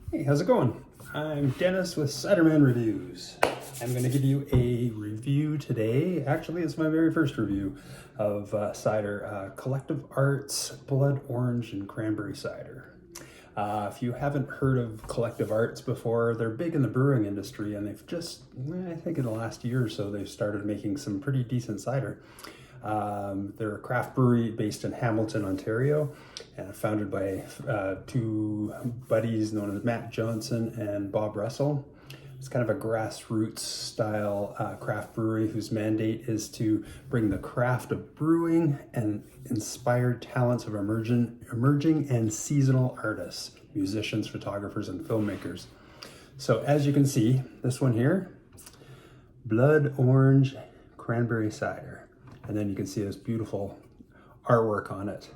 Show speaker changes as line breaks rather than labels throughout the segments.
Hey, how's it going? I'm Dennis with Ciderman Reviews. I'm going to give you a review today. Actually, it's my very first review of cider, Collective Arts Blood Orange and Cranberry Cider. If you haven't heard of Collective Arts before, they're big in the brewing industry, and they've just, I think in the last year or so, they've started making some pretty decent cider. They're a craft brewery based in Hamilton, Ontario, and founded by two buddies known as Matt Johnson and Bob Russell. It's kind of a grassroots style craft brewery whose mandate is to bring the craft of brewing and inspired talents of emerging and seasonal artists, musicians, photographers, and filmmakers. So as you can see, this one here, Blood Orange Cranberry Cider. And then you can see this beautiful artwork on it.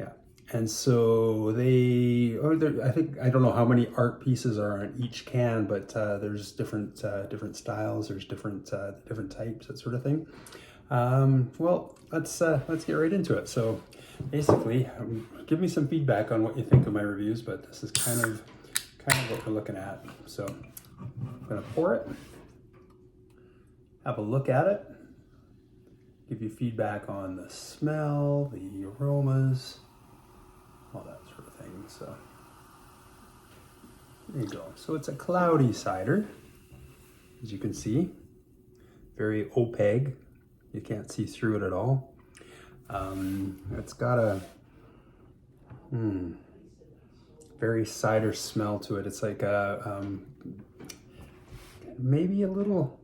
Yeah, and so I think, I don't know how many art pieces are on each can, but there's different styles, there's different types, that sort of thing. Well, let's get right into it. So basically, give me some feedback on what you think of my reviews, but this is kind of what we're looking at. So I'm gonna pour it, have a look at it, give you feedback on the smell, the aromas, all that sort of thing. So there you go. So it's a cloudy cider, as you can see, very opaque. You can't see through it at all. It's got a very cider smell to it. It's like maybe a little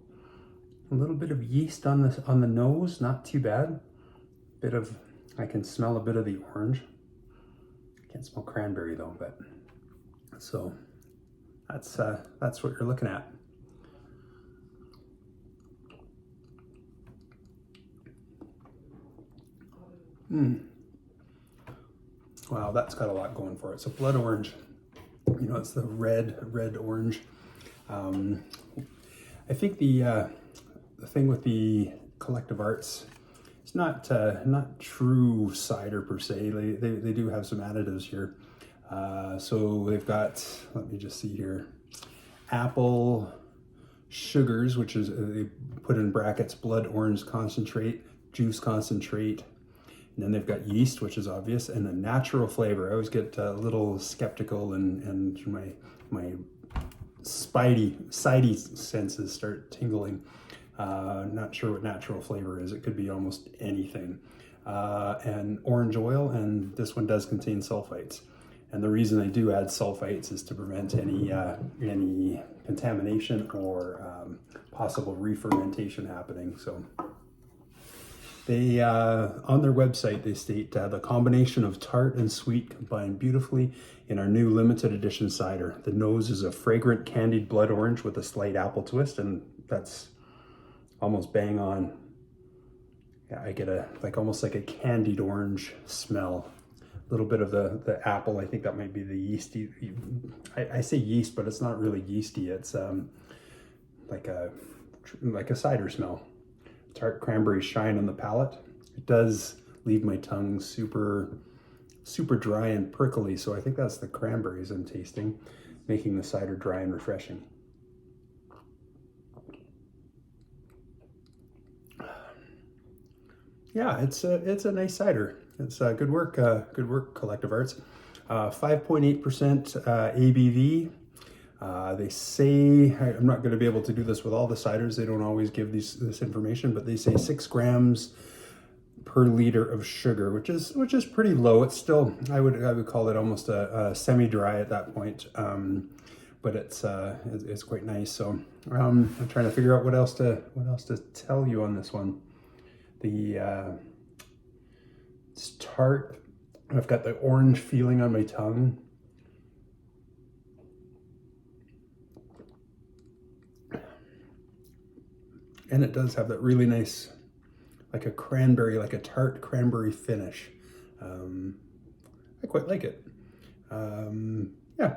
bit of yeast on the nose, not too bad. I can smell a bit of the orange. I can't smell cranberry though, but so that's what you're looking at. Wow, that's got a lot going for it. So blood orange, you know, it's the red orange. I think the thing with the Collective Arts, it's not true cider per se. They do have some additives here. So they've got, let me just see here, apple sugars, which is, they put in brackets, blood orange concentrate, juice concentrate, and then they've got yeast, which is obvious, and a natural flavor. I always get a little skeptical, and my spidey senses start tingling. Not sure what natural flavor is. It could be almost anything. And orange oil, and this one does contain sulfites. And the reason I do add sulfites is to prevent any contamination or possible re-fermentation happening. So they, on their website, they state the combination of tart and sweet combine beautifully in our new limited edition cider. The nose is a fragrant candied blood orange with a slight apple twist, and that's almost bang on. Yeah, I get almost like a candied orange smell. A little bit of the apple. I think that might be the yeasty. I say yeast, but it's not really yeasty. It's like a cider smell. Tart cranberry shine on the palate. It does leave my tongue super dry and prickly, so I think that's the cranberries I'm tasting, making the cider dry and refreshing. Yeah, it's a nice cider. It's good work, Collective Arts. 5.8% ABV. They say, I'm not going to be able to do this with all the ciders. They don't always give this information, but they say 6 grams per liter of sugar, which is pretty low. It's still, I would call it almost a semi-dry at that point. But it's quite nice. So I'm trying to figure out what else to tell you on this one. It's tart. I've got the orange feeling on my tongue. And it does have that really nice, like a cranberry, like a tart cranberry finish. I quite like it. Yeah.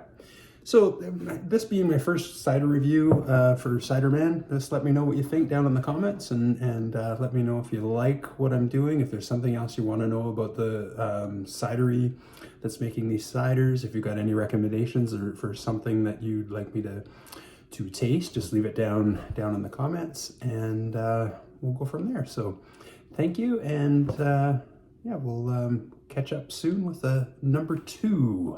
So this being my first cider review for Ciderman, just let me know what you think down in the comments, and let me know if you like what I'm doing, if there's something else you want to know about the cidery that's making these ciders. If you've got any recommendations or for something that you'd like me to taste, just leave it down in the comments, and we'll go from there. So thank you, and yeah, we'll catch up soon with number 2.